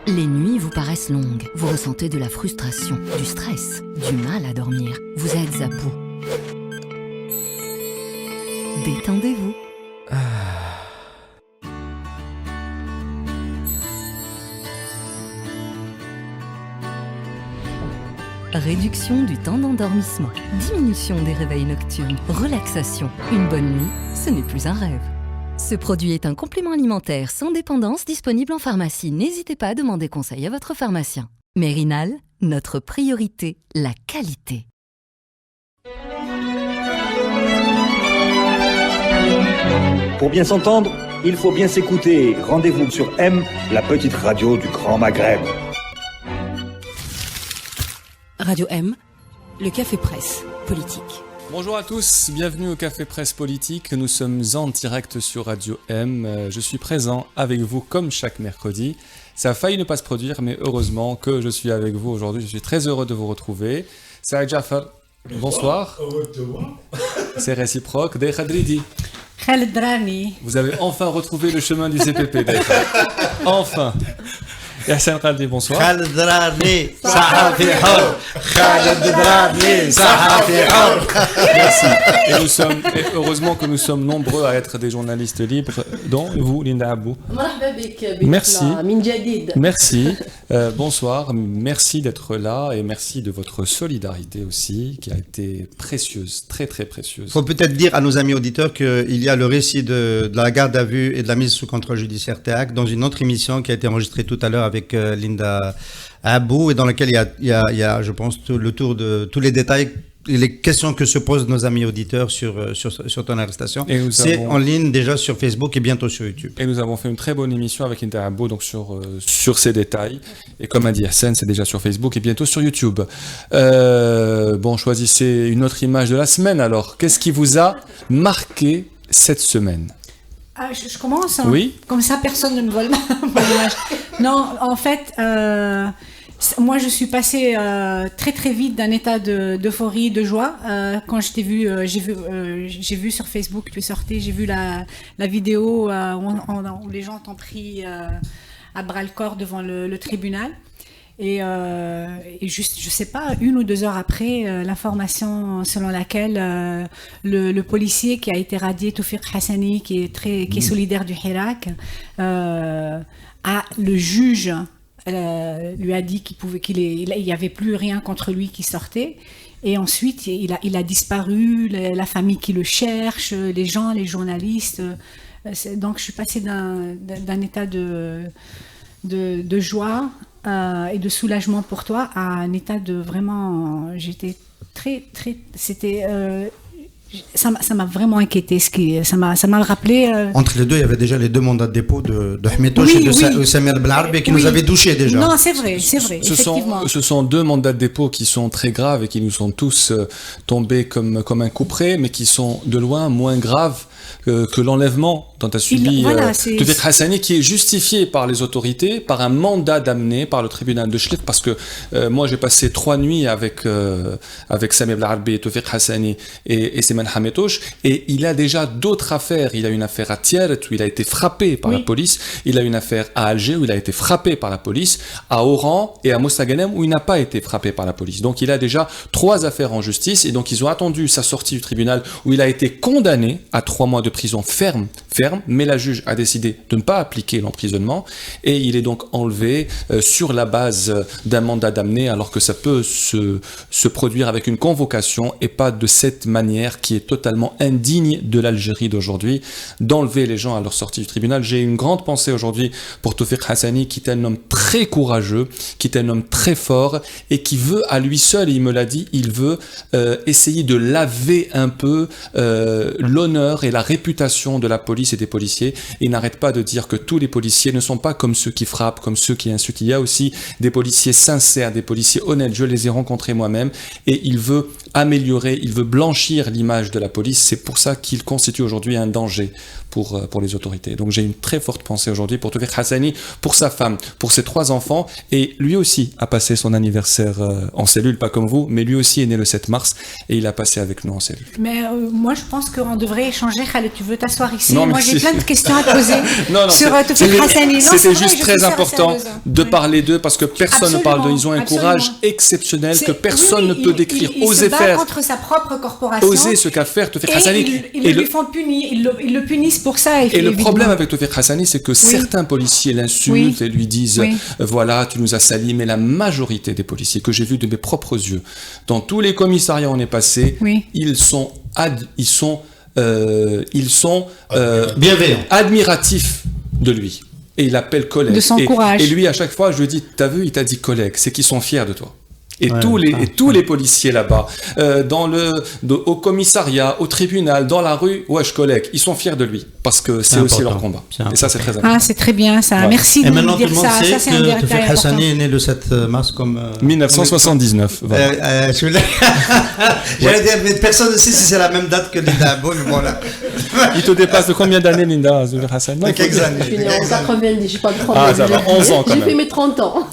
Les nuits vous paraissent longues. Vous ressentez de la frustration, du stress, du mal à dormir. Vous êtes à bout. Détendez-vous. Réduction du temps d'endormissement, diminution des réveils nocturnes, relaxation. Une bonne nuit, ce n'est plus un rêve. Ce produit est un complément alimentaire sans dépendance disponible en pharmacie. N'hésitez pas à demander conseil à votre pharmacien. Mérinal, notre priorité, la qualité. Pour bien s'entendre, il faut bien s'écouter. Rendez-vous sur M, la petite radio du Grand Maghreb. Radio M, le Café Presse politique. Bonjour à tous, bienvenue au Café Presse Politique. Nous sommes en direct sur Radio M. Je suis présent avec vous comme chaque mercredi. Ça a failli ne pas se produire, mais heureusement que je suis avec vous aujourd'hui. Je suis très heureux de vous retrouver. Saïd Jafar, bonsoir. C'est réciproque. Deikha Dridi. Khaled Drani. Vous avez enfin retrouvé le chemin du CPP, Deikha. Enfin. Et Hassan Khaldi, bonsoir. Khaled Drani, Sahafi Hor. Khaled Drani, Sahafi Hor. Merci. Et heureusement que nous sommes nombreux à être des journalistes libres, dont vous, Linda Abou. Merci. Merci. Bonsoir. Merci d'être là et merci de votre solidarité aussi, qui a été précieuse, très très précieuse. Il faut peut-être dire à nos amis auditeurs qu'il y a le récit de la garde à vue et de la mise sous contrôle judiciaire TEAC dans une autre émission qui a été enregistrée tout à l'heure avec Linda Abou et dans laquelle il y a, je pense, le tour de tous les détails et les questions que se posent nos amis auditeurs sur ton arrestation. C'est en ligne déjà sur Facebook et bientôt sur YouTube. Et nous avons fait une très bonne émission avec Linda Abou donc sur ces détails. Et comme a dit Hassan, c'est déjà sur Facebook et bientôt sur YouTube. Bon, choisissez une autre image de la semaine alors. Qu'est-ce qui vous a marqué cette semaine ? Je commence, hein. Oui. Comme ça personne ne me vole mon image. Non, en fait, moi je suis passée très très vite d'un état d'euphorie, de joie. Quand je t'ai vu, j'ai vu sur Facebook, tu es sorti, j'ai vu la vidéo où les gens t'ont pris à bras le corps devant le tribunal. Et juste, je sais pas, 1 ou 2 heures après, l'information selon laquelle le policier qui a été radié, Toufiq Hassani, qui est solidaire du Hirak, le juge lui a dit qu'il y avait plus rien contre lui qui sortait. Et ensuite, il a disparu, la famille qui le cherche, les gens, les journalistes. Donc, je suis passée d'un état de joie et de soulagement pour toi à un état de vraiment, j'étais très ça m'a vraiment inquiété, ça m'a rappelé entre les deux il y avait déjà les 2 mandats de dépôt de Hmetouch et de Samir Belarbi qui nous avaient douchés déjà. Non, c'est vrai effectivement. Ce sont 2 mandats de dépôt qui sont très graves et qui nous sont tous tombés comme un coup près, mais qui sont de loin moins graves que l'enlèvement dont a subi Toufiq Hassani, qui est justifié par les autorités, par un mandat d'amener par le tribunal de Chlif, parce que moi j'ai passé 3 nuits avec Samir Belarbi, Toufiq Hassani et Semen Hmetouch, et il a déjà d'autres affaires. Il a une affaire à Tieret où il a été frappé par la police, il a une affaire à Alger où il a été frappé par la police, à Oran et à Mostaganem où il n'a pas été frappé par la police. Donc il a déjà 3 affaires en justice, et donc ils ont attendu sa sortie du tribunal où il a été condamné à 3 mois de prison ferme, mais la juge a décidé de ne pas appliquer l'emprisonnement et il est donc enlevé sur la base d'un mandat d'amener, alors que ça peut se produire avec une convocation et pas de cette manière qui est totalement indigne de l'Algérie d'aujourd'hui, d'enlever les gens à leur sortie du tribunal. J'ai une grande pensée aujourd'hui pour Toufiq Hassani, qui est un homme très courageux, qui est un homme très fort et qui veut à lui seul, et il me l'a dit, il veut essayer de laver un peu l'honneur et la réputation de la police et des policiers. Il n'arrête pas de dire que tous les policiers ne sont pas comme ceux qui frappent, comme ceux qui insultent. Il y a aussi des policiers sincères, des policiers honnêtes. Je les ai rencontrés moi-même et il veut améliorer, il veut blanchir l'image de la police. C'est pour ça qu'il constitue aujourd'hui un danger pour les autorités. Donc j'ai une très forte pensée aujourd'hui pour Toufiq Hassani, pour sa femme, pour ses 3 enfants, et lui aussi a passé son anniversaire en cellule, pas comme vous, mais lui aussi est né le 7 mars et il a passé avec nous en cellule. Mais moi je pense qu'on devrait échanger. Khaled, tu veux t'asseoir ici? Non, mais moi j'ai plein de questions à te poser sur Toufik Hassani. C'était juste très important de parler d'eux parce que personne ne parle d'eux. Ils ont un courage exceptionnel que personne ne peut décrire. Oser faire contre sa propre corporation. Oser ce qu'a fait Toufik Hassani. Ils le font punir, ils le punissent pour ça. Et le problème avec Toufik Hassani, c'est que certains policiers l'insultent et lui disent voilà, tu nous as sali, mais la majorité des policiers que j'ai vus de mes propres yeux, dans tous les commissariats où on est passé, ils sont bienveillants, admiratifs de lui. Et il appelle collègue. De son courage. Et lui, à chaque fois, je lui dis, t'as vu, il t'a dit collègue, c'est qu'ils sont fiers de toi. Et tous les policiers là-bas, au commissariat, au tribunal, dans la rue, wesh collègue, ils sont fiers de lui parce que c'est aussi leur combat. Et ça, c'est très important. Ah, c'est très bien ça. Ouais. Merci de nous dire ça. Ça, c'est un détail important. Toufik Hassani est né le 7 mars comme 1979. Voilà. J'allais dire, mais personne ne sait si c'est la même date que Linda Abou, mais bon là. Il te dépasse de combien d'années, Linda Toufik Hassani? Quelques années. Je suis né en 90, j'ai pas de 30 ans. Ah, ça va, 11 ans quand même. J'ai fait mes 30 ans.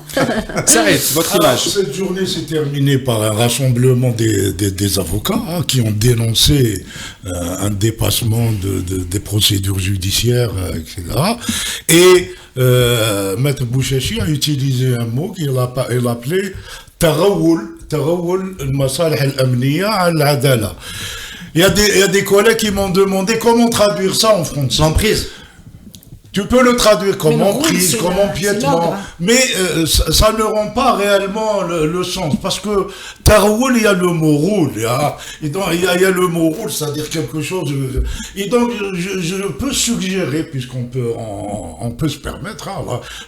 Ça est, votre image. Cette journée s'est terminée par un rassemblement des avocats qui ont dénoncé un dépassement des procédures judiciaires, etc. Et Maître Bouchachi a utilisé un mot qu'il a appelé تغول المصالح الأمنية على العدالة. Il y a des collègues qui m'ont demandé comment traduire ça en français. L'emprise. Tu peux le traduire comme emprise, comme empiètement, mais ça ne rend pas réellement le sens. Parce que taroul, il y a le mot roule, il y a le mot roule, c'est-à-dire quelque chose. Et donc, je peux suggérer, puisqu'on peut se permettre,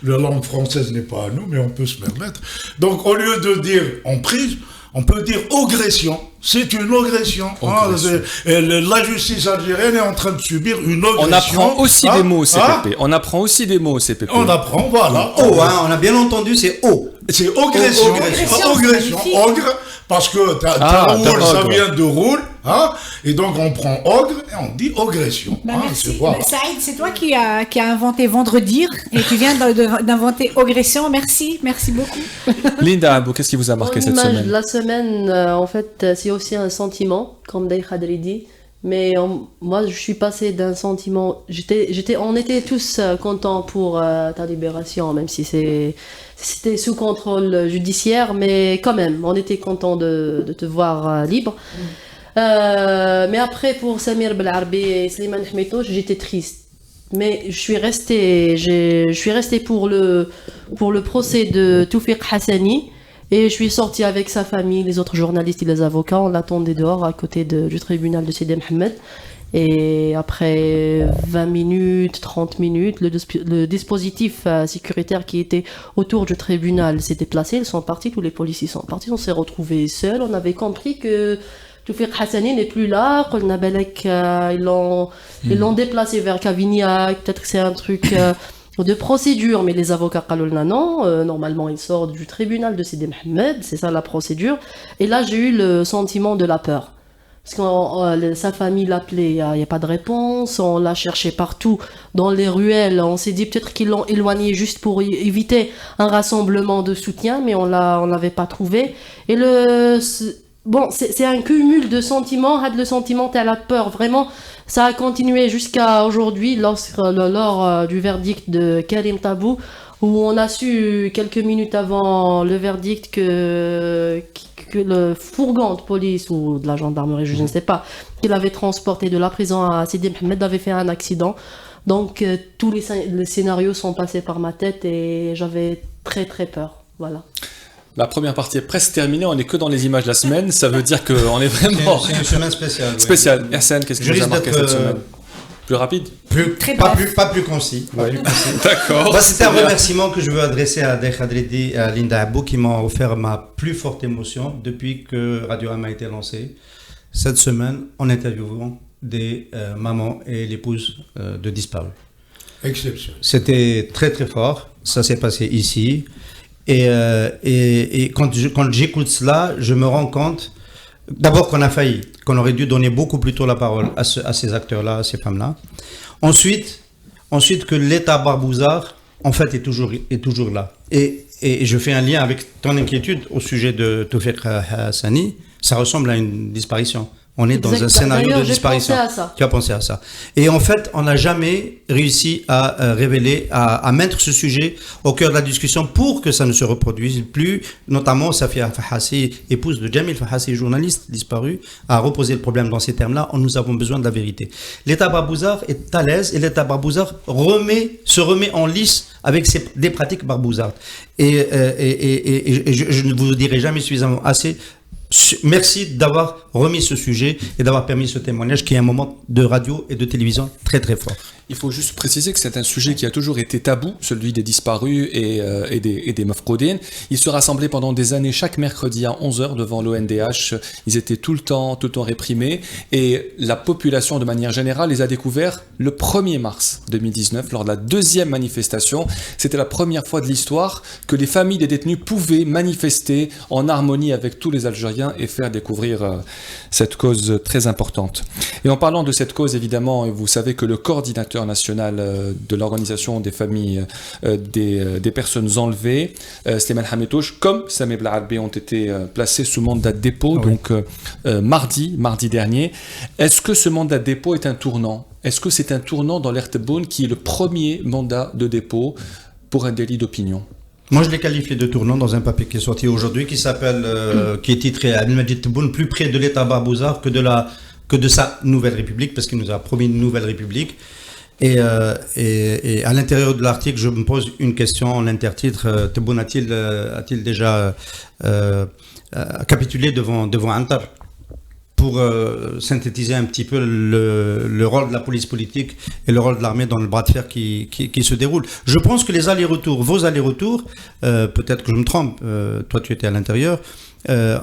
la langue française n'est pas à nous, mais on peut se permettre. Donc, au lieu de dire emprise, on peut dire agression. C'est une agression. La justice algérienne est en train de subir une agression. On apprend aussi des mots au CPP. On apprend aussi des mots au CPP. On apprend, voilà. On a bien entendu, c'est O. C'est agression. Agression. Ogre, parce que roule, ça vient de roule. Et donc on prend ogre et on dit agression. Merci. Saïd, c'est toi qui a inventé vendredi et tu viens d'inventer agression. Merci beaucoup. Linda Abou, qu'est-ce qui vous a marqué cette semaine? La semaine, en fait, c'est aussi un sentiment, comme Day Khadri dit. Mais moi, je suis passée d'un sentiment. On était tous contents pour ta libération, même si c'était sous contrôle judiciaire, mais quand même, on était contents de te voir libre. Mais après, pour Samir Belarbi et Slimane Khmetouch, j'étais triste. Mais je suis restée pour le procès de Toufik Hassani. Et je suis sortie avec sa famille, les autres journalistes et les avocats. On l'attendait dehors, à côté du tribunal de Sidi Mohamed. Et après 20 minutes, 30 minutes, le dispositif sécuritaire qui était autour du tribunal s'est déplacé. Ils sont partis, tous les policiers sont partis. On s'est retrouvés seuls. On avait compris que Toufik Hassani n'est plus là. Ils l'ont déplacé vers Cavignac. Peut-être que c'est un truc... de procédure, mais les avocats Kalolna non, normalement il sort du tribunal de Sidi Mohamed, c'est ça la procédure. Et là j'ai eu le sentiment de la peur. Parce que sa famille l'appelait, il n'y a pas de réponse, on l'a cherché partout, dans les ruelles, on s'est dit peut-être qu'ils l'ont éloigné juste pour éviter un rassemblement de soutien, mais on l'avait pas trouvé. Et c'est un cumul de sentiments, le sentiment t'as la peur, vraiment. Ça a continué jusqu'à aujourd'hui, lors du verdict de Karim Tabou, où on a su quelques minutes avant le verdict que le fourgon de police ou de la gendarmerie, je ne sais pas, qu'il avait transporté de la prison à Sidi Mohamed avait fait un accident. Donc tous les scénarios sont passés par ma tête et j'avais très très peur. Voilà. La première partie est presque terminée, on n'est que dans les images de la semaine, ça veut dire qu'on est vraiment... C'est une semaine spéciale. Spéciale. Hassan, qu'est-ce qui vous a marqué cette semaine? Plus rapide? Pas plus concis. D'accord. C'est un remerciement que je veux adresser à Day Khadri et à Linda Abou qui m'ont offert ma plus forte émotion depuis que Radio Am a été lancé. Cette semaine, en interviewant des mamans et l'épouses de disparus. Exception. C'était très très fort, ça s'est passé ici. Et quand j'écoute cela, je me rends compte, d'abord qu'on a failli, qu'on aurait dû donner beaucoup plus tôt la parole à ces acteurs-là, à ces femmes-là. Ensuite que l'État barbouzard, en fait, est toujours là. Et je fais un lien avec ton inquiétude au sujet de Toufik Hassani, ça ressemble à une disparition. On est dans un scénario de disparition. Tu as pensé à ça. Et en fait, on n'a jamais réussi à révéler, à mettre ce sujet au cœur de la discussion pour que ça ne se reproduise plus. Notamment, Safia Fahassi, épouse de Jamil Fahassi, journaliste disparu, a reposé le problème dans ces termes-là. Nous avons besoin de la vérité. L'État barbouzard est à l'aise et l'État barbouzard se remet en lice avec des pratiques barbouzardes. Et je ne vous dirai jamais suffisamment assez. Merci d'avoir remis ce sujet et d'avoir permis ce témoignage qui est un moment de radio et de télévision très très fort. Il faut juste préciser que c'est un sujet qui a toujours été tabou, celui des disparus et des mafroudines. Ils se rassemblaient pendant des années chaque mercredi à 11h devant l'ONDH. Ils étaient tout le temps réprimés et la population de manière générale les a découverts le 1er mars 2019 lors de la deuxième manifestation. C'était la première fois de l'histoire que les familles des détenus pouvaient manifester en harmonie avec tous les Algériens et faire découvrir cette cause très importante. Et en parlant de cette cause, évidemment, vous savez que le coordinateur national de l'organisation des familles des personnes enlevées, Slimane Hamidouche, comme Samir Blarbi ont été placés sous mandat de dépôt, donc mardi dernier. Est-ce que ce mandat de dépôt est un tournant? Est-ce que c'est un tournant dans l'ère Tebboune qui est le premier mandat de dépôt pour un délit d'opinion? Moi, je l'ai qualifié de tournant dans un papier qui est sorti aujourd'hui, qui est titré Abdelmajid Tebboune, plus près de l'État barbouzard que de sa nouvelle république, parce qu'il nous a promis une nouvelle république. Et à l'intérieur de l'article, je me pose une question en intertitre. Tebboune a-t-il déjà capitulé devant Antar? Pour synthétiser un petit peu le rôle de la police politique et le rôle de l'armée dans le bras de fer qui se déroule. Je pense que vos allers-retours, peut-être que je me trompe, toi tu étais à l'intérieur,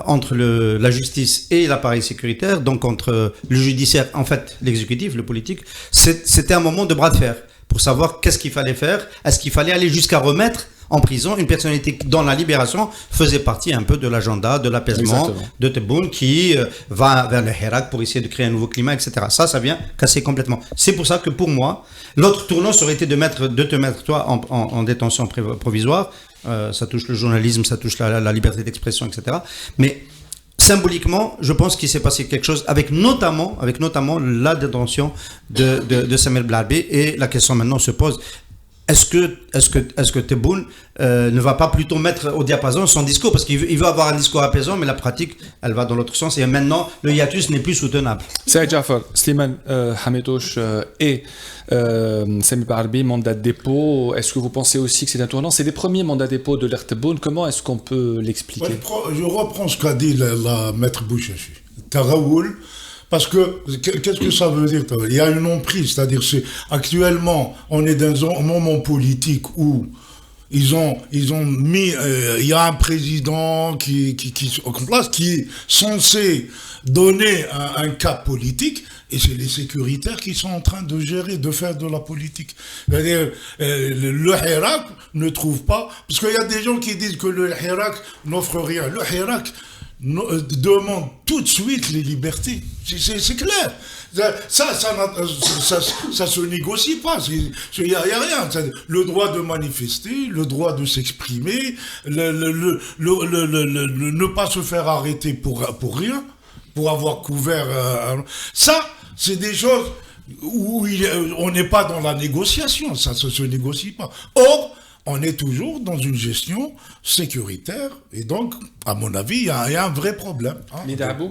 entre la justice et l'appareil sécuritaire, donc entre le judiciaire, en fait l'exécutif, le politique, c'était un moment de bras de fer pour savoir qu'est-ce qu'il fallait faire. Est-ce qu'il fallait aller jusqu'à remettre en prison une personnalité dont la libération faisait partie un peu de l'agenda, de l'apaisement de Tebboune qui va vers le Hirak pour essayer de créer un nouveau climat, etc. Ça vient casser complètement. C'est pour ça que pour moi, l'autre tournant aurait été de te mettre toi en détention provisoire. Ça touche le journalisme, ça touche la liberté d'expression, etc. Mais symboliquement, je pense qu'il s'est passé quelque chose avec notamment la détention de Samir Blarbi, et la question maintenant se pose. Est-ce que Tebboune ne va pas plutôt mettre au diapason son discours, parce qu'il veut avoir un discours apaisant, mais la pratique, elle va dans l'autre sens, et maintenant, le hiatus n'est plus soutenable. Saïd Jafar, Slimane Hamidouche et Samir Blarbi, mandat de dépôt, est-ce que vous pensez aussi que c'est un tournant? C'est les premiers mandats de dépôt de l'ère Tebboune, comment est-ce qu'on peut l'expliquer? Je reprends ce qu'a dit la maître Bouchachi. Taraoul. Parce que, qu'est-ce que ça veut dire? Il y a une emprise, c'est-à-dire actuellement, on est dans un moment politique où ils ont mis, il y a un président qui en place, qui est censé donner un cap politique, et c'est les sécuritaires qui sont en train de gérer, de faire de la politique. C'est-à-dire, le Hirak ne trouve pas, parce qu'il y a des gens qui disent que le Hirak n'offre rien. Le Hirak demande tout de suite les libertés. C'est clair. Ça se négocie pas. Il y a rien. Le droit de manifester, le droit de s'exprimer, ne pas se faire arrêter pour rien, pour avoir couvert. Ça, c'est des choses où on n'est pas dans la négociation. Ça se négocie pas. Or, on est toujours dans une gestion sécuritaire, et donc, à mon avis, il y a un vrai problème.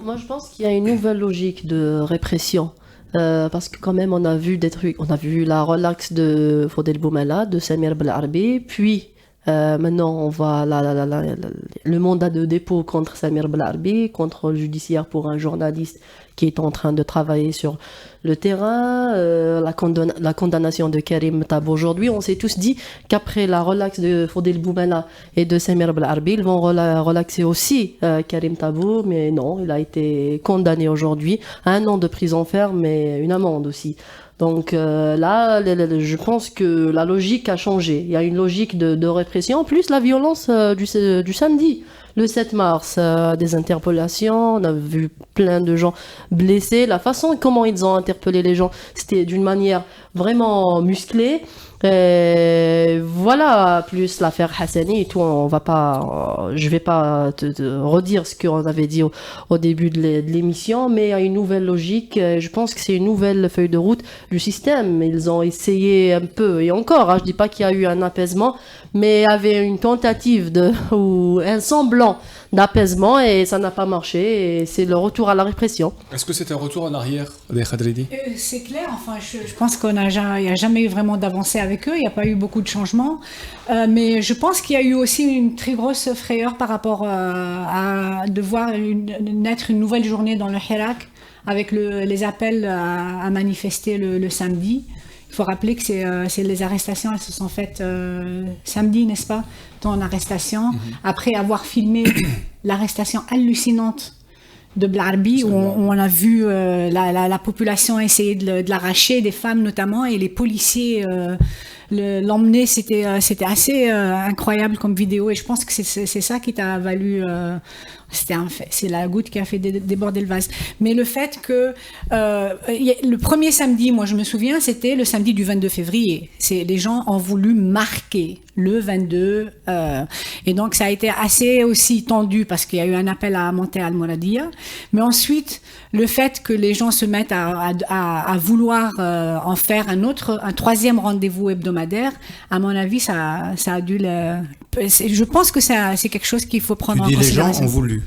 Moi, je pense qu'il y a une nouvelle logique de répression. Parce que quand même, on a vu des trucs. On a vu la relaxe de Fodel Boumela, de Samir Blarbi, puis maintenant, on voit le mandat de dépôt contre Samir Blarbi, contre le judiciaire pour un journaliste qui est en train de travailler sur le terrain, la condamnation de Karim Tabou aujourd'hui. On s'est tous dit qu'après la relaxe de Fodel Boumela et de Samir Blarbi, ils vont relaxer aussi Karim Tabou, mais non, il a été condamné aujourd'hui à 1 an de prison ferme et une amende aussi. Donc là, je pense que la logique a changé. Il y a une logique de répression, plus la violence du samedi. Le 7 mars, des interpellations, on a vu plein de gens blessés. La façon comment ils ont interpellé les gens, c'était d'une manière vraiment musclée. Voilà, plus l'affaire Hassani et tout, je vais pas te redire ce qu'on avait dit au début de l'émission, mais il y a une nouvelle logique. Je pense que c'est une nouvelle feuille de route du système. Ils ont essayé un peu, et encore, je dis pas qu'il y a eu un apaisement, mais il y avait une tentative ou un semblant d'apaisement et ça n'a pas marché et c'est le retour à la répression. Est-ce que c'est un retour en arrière, les Khadridi? C'est clair, enfin je pense qu'il n'y a jamais eu vraiment d'avancée avec eux, il n'y a pas eu beaucoup de changements, mais je pense qu'il y a eu aussi une très grosse frayeur par rapport à devoir naître une nouvelle journée dans le Hirak avec les appels à manifester le samedi. Il faut rappeler que c'est les arrestations, elles se sont faites samedi, n'est-ce pas, ton arrestation, après avoir filmé l'arrestation hallucinante de Blarbi, où on a vu la population essayer de l'arracher, des femmes notamment, et les policiers l'emmener. C'était assez incroyable comme vidéo, et je pense que c'est ça qui t'a valu... C'était un fait, c'est la goutte qui a fait déborder le vase. Mais le fait que le premier samedi, moi je me souviens, c'était le samedi du 22 février. Les gens ont voulu marquer le 22, et donc ça a été assez aussi tendu parce qu'il y a eu un appel à monter à Al-Mouradia. Mais ensuite, le fait que les gens se mettent à vouloir en faire un troisième rendez-vous hebdomadaire, à mon avis, ça a dû je pense que c'est quelque chose qu'il faut prendre en considération. Les gens ont voulu.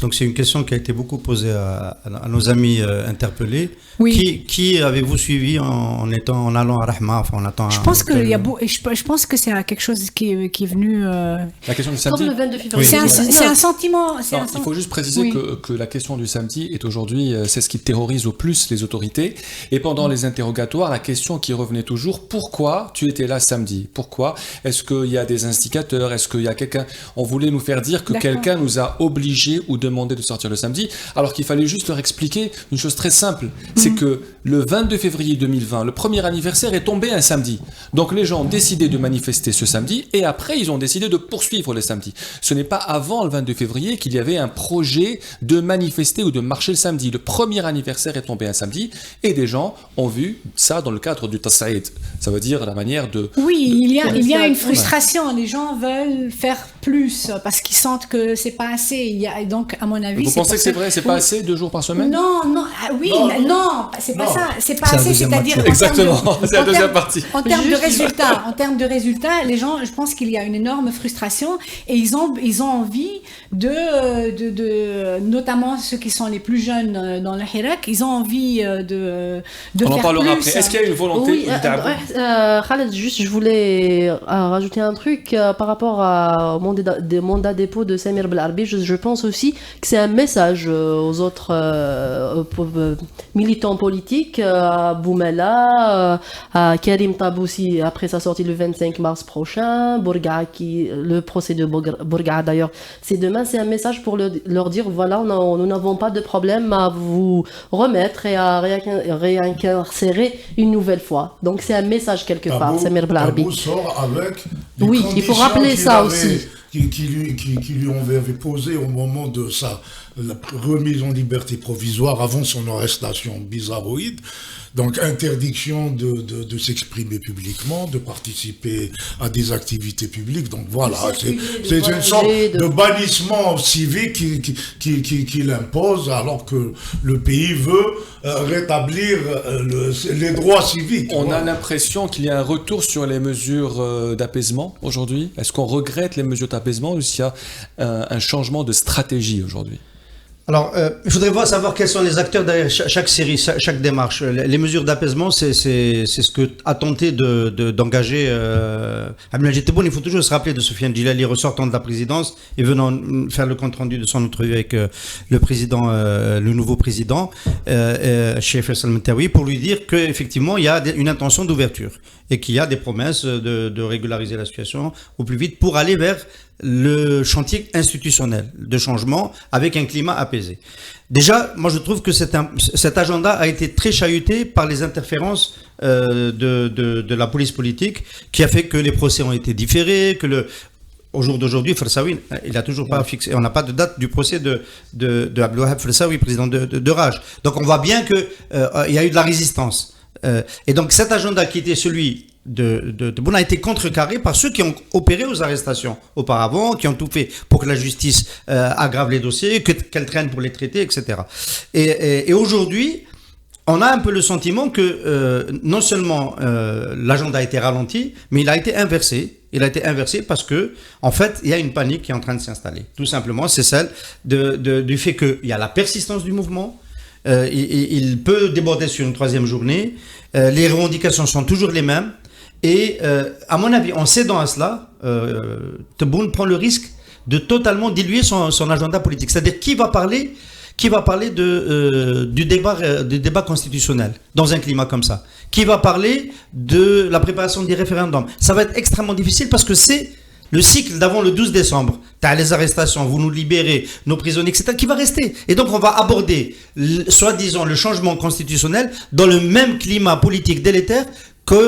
Donc c'est une question qui a été beaucoup posée à nos amis interpellés. Oui. Qui avez-vous suivi en allant à Rahma, enfin en attendant? Je pense je pense que c'est quelque chose qui est venu. La question du samedi. Comme le 22 février. C'est un sentiment. Il faut juste préciser que la question du samedi est aujourd'hui, c'est ce qui terrorise au plus les autorités. Et pendant les interrogatoires, la question qui revenait toujours: pourquoi tu étais là samedi? Pourquoi? Est-ce qu'il y a des indicateurs? Est-ce qu'il y a quelqu'un? On voulait nous faire dire que quelqu'un nous a obligés ou demandé de sortir le samedi, alors qu'il fallait juste leur expliquer une chose très simple. C'est que le 22 février 2020, le premier anniversaire est tombé un samedi. Donc les gens ont décidé de manifester ce samedi et après ils ont décidé de poursuivre le samedi. Ce n'est pas avant le 22 février qu'il y avait un projet de manifester ou de marcher le samedi. Le premier anniversaire est tombé un samedi et des gens ont vu ça dans le cadre du Tassaïd. Ça veut dire la manière de... Oui, il y a une frustration. Les gens veulent faire plus parce qu'ils sentent que c'est pas assez. Donc, à mon avis, vous pensez que c'est vrai, c'est pas assez 2 jours par semaine? Non, c'est pas ça. C'est pas assez, c'est-à-dire. Exactement, c'est la deuxième partie. En termes de résultats, les gens, je pense qu'il y a une énorme frustration et ils ont envie de notamment ceux qui sont les plus jeunes dans le Hirak, ils ont envie de on faire en parlera plus. Après. Est-ce qu'il y a une volonté? Khaled, juste, je voulais rajouter un truc par rapport au mandat dépôt de Samir Blarbi. Je pense aussi que c'est un message aux autres militants politiques, à Boumela, à Karim Taboussi après sa sortie le 25 mars prochain, Bourga, le procès de Bourga d'ailleurs c'est demain. C'est un message pour leur dire voilà, nous n'avons pas de problème à vous remettre et à réincarcérer une nouvelle fois. Donc c'est un message quelque part. Samir Blarbi sort avec il faut rappeler ça aussi. Qui lui avait posé au moment de la remise en liberté provisoire avant son arrestation bizarroïde. Donc interdiction de s'exprimer publiquement, de participer à des activités publiques. Donc voilà, c'est une sorte de bannissement civique qu'il impose alors que le pays veut rétablir les droits civiques. On a l'impression qu'il y a un retour sur les mesures d'apaisement aujourd'hui. Est-ce qu'on regrette les mesures d'apaisement ou s'il y a un changement de stratégie aujourd'hui? Alors, il faudrait savoir quels sont les acteurs derrière chaque série, chaque démarche. Les mesures d'apaisement, c'est ce que a tenté d'engager Abdelmajid Tebboune. Il faut toujours se rappeler de Soufiane Djilali, ressortant de la présidence et venant faire le compte-rendu de son entrevue avec le nouveau président, Cheikh Faisal Mentaoui, pour lui dire qu'effectivement, il y a une intention d'ouverture et qu'il y a des promesses de régulariser la situation au plus vite pour aller vers le chantier institutionnel de changement avec un climat apaisé. Déjà, moi je trouve que cet agenda a été très chahuté par les interférences de la police politique qui a fait que les procès ont été différés, au jour d'aujourd'hui, Fersaoui, il n'a toujours pas fixé. On n'a pas de date du procès de Abdelwahab Fersaoui, président de Raj. Donc on voit bien que il y a eu de la résistance. Et donc cet agenda qui était celui de Boun a été contrecarré par ceux qui ont opéré aux arrestations auparavant, qui ont tout fait pour que la justice aggrave les dossiers, qu'elle traîne pour les traiter, etc. Et aujourd'hui, on a un peu le sentiment que non seulement l'agenda a été ralenti, mais il a été inversé. Il a été inversé parce que, en fait, il y a une panique qui est en train de s'installer. Tout simplement, c'est celle du fait qu'il y a la persistance du mouvement. Il peut déborder sur une troisième journée. Les revendications sont toujours les mêmes. Et à mon avis, en cédant à cela, Tebboune prend le risque de totalement diluer son agenda politique. C'est-à-dire qui va parler du débat constitutionnel dans un climat comme ça? Qui va parler de la préparation des référendums? Ça va être extrêmement difficile parce que c'est le cycle d'avant le 12 décembre. T'as les arrestations, vous nous libérez, nos prisonniers, etc., qui va rester. Et donc on va aborder, soi-disant, le changement constitutionnel dans le même climat politique délétère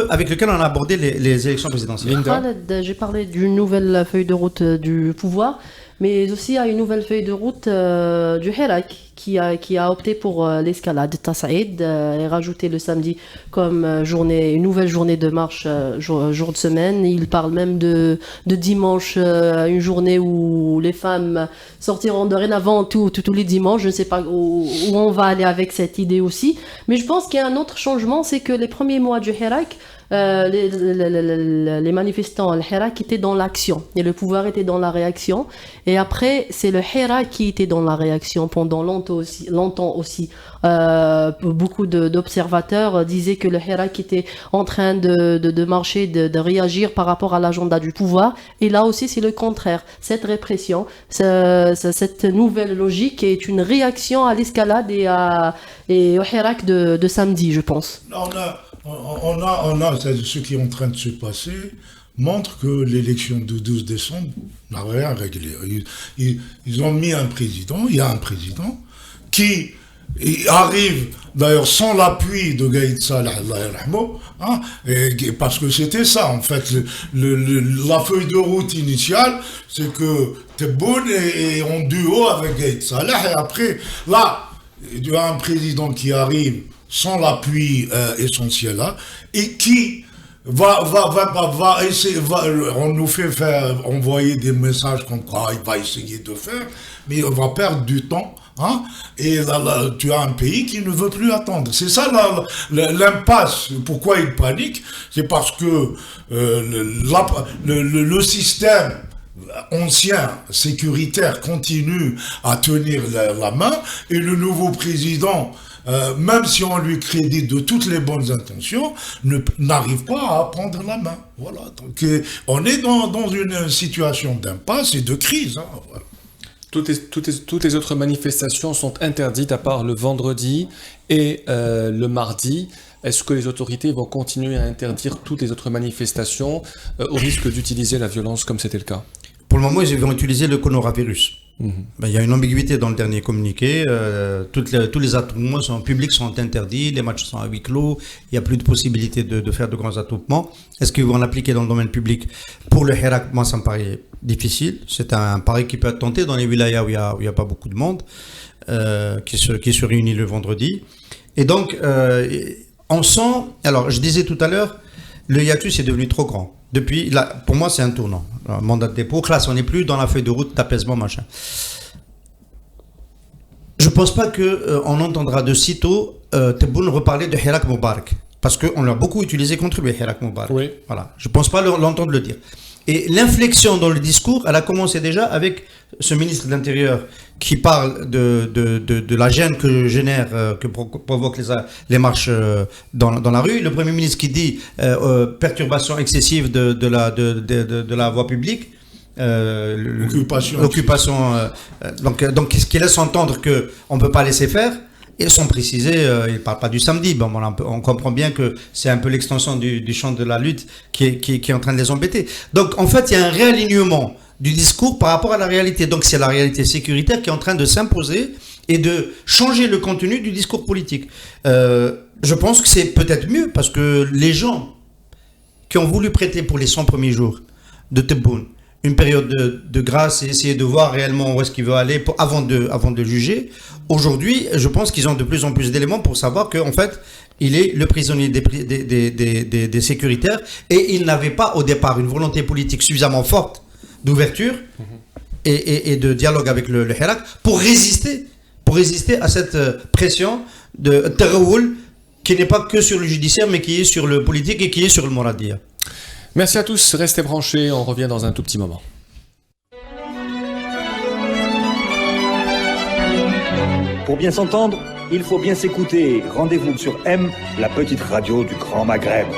avec lequel on a abordé les élections présidentielles. J'ai parlé d'une nouvelle feuille de route du pouvoir, mais aussi à une nouvelle feuille de route du Hirak qui a opté pour l'escalade Tassaïd et rajouté le samedi comme une nouvelle journée de marche, jour de semaine. Il parle même de dimanche, une journée où les femmes sortiront dorénavant tous les dimanches. Je ne sais pas où on va aller avec cette idée aussi. Mais je pense qu'il y a un autre changement, c'est que les premiers mois du Hirak, les manifestants al Hirak étaient dans l'action et le pouvoir était dans la réaction, et après c'est le Hirak qui était dans la réaction pendant longtemps aussi. Beaucoup d'observateurs disaient que le Hirak était en train de marcher, de réagir par rapport à l'agenda du pouvoir, et là aussi c'est le contraire. Cette répression, cette nouvelle logique est une réaction à l'escalade et au Hirak de samedi, je pense. Ce qui est en train de se passer montre que l'élection du 12 décembre n'a rien réglé. Ils ont mis un président, il y a un président qui arrive d'ailleurs sans l'appui de Gaïd Salah, hein, parce que c'était ça en fait, la feuille de route initiale, c'est que Tebboune est en duo avec Gaïd Salah, et après, là, il y a un président qui arrive sans l'appui essentiel là, et qui va essayer, on nous fait envoyer des messages comme quoi il va essayer de faire, mais on va perdre du temps, hein, et là, tu as un pays qui ne veut plus attendre. C'est ça l'impasse. Pourquoi il panique? C'est parce que le système ancien, sécuritaire, continue à tenir la main, et le nouveau président, même si on lui crédite de toutes les bonnes intentions, n'arrive pas à prendre la main. Voilà. Donc, on est dans une situation d'impasse et de crise. Hein, voilà. Toutes les autres manifestations sont interdites à part le vendredi et le mardi. Est-ce que les autorités vont continuer à interdire toutes les autres manifestations au risque d'utiliser la violence comme c'était le cas? Pour le moment, ils vont utiliser le coronavirus. Il y a une ambiguïté dans le dernier communiqué. Tous les attroupements publics sont interdits, les matchs sont à huis clos, il n'y a plus de possibilité de faire de grands attroupements. Est-ce qu'ils vont l'appliquer dans le domaine public? Pour le Hirak, moi, ça me paraît difficile. C'est un pari qui peut être tenté dans les wilayas où il n'y a pas beaucoup de monde, qui se réunit le vendredi. Et donc, on sent... Alors, je disais tout à l'heure, le hiatus est devenu trop grand. Depuis, là, pour moi, c'est un tournant. Un mandat de dépôt, classe, on n'est plus dans la feuille de route d'apaisement, machin. Je ne pense pas qu'on entendra de sitôt Tebboune reparler de Hirak Moubarak, parce qu'on l'a beaucoup utilisé contre lui, Hirak Moubarak. Oui. Voilà. Je ne pense pas l'entendre le dire. Et l'inflexion dans le discours, elle a commencé déjà avec ce ministre de l'Intérieur qui parle de la gêne que provoquent les marches dans la rue. Le Premier ministre qui dit perturbation excessive de la voie publique. L'occupation. Donc, ce qui laisse entendre qu'on ne peut pas laisser faire. Et sans préciser, il ne parle pas du samedi. Bon, on comprend bien que c'est un peu l'extension du champ de la lutte qui est en train de les embêter. Donc, en fait, il y a un réalignement du discours par rapport à la réalité. Donc, c'est la réalité sécuritaire qui est en train de s'imposer et de changer le contenu du discours politique. Je pense que c'est peut-être mieux parce que les gens qui ont voulu prêter pour les 100 premiers jours de Tebboune une période de grâce et essayer de voir réellement où est-ce qu'il veut aller avant de juger. Aujourd'hui, je pense qu'ils ont de plus en plus d'éléments pour savoir qu'en fait, il est le prisonnier des sécuritaires et il n'avait pas au départ une volonté politique suffisamment forte d'ouverture et de dialogue avec le Hirak pour résister à cette pression de Taroul qui n'est pas que sur le judiciaire mais qui est sur le politique et qui est sur le Mouradia. Merci à tous, restez branchés, on revient dans un tout petit moment. Pour bien s'entendre, il faut bien s'écouter. Rendez-vous sur M, la petite radio du Grand Maghreb.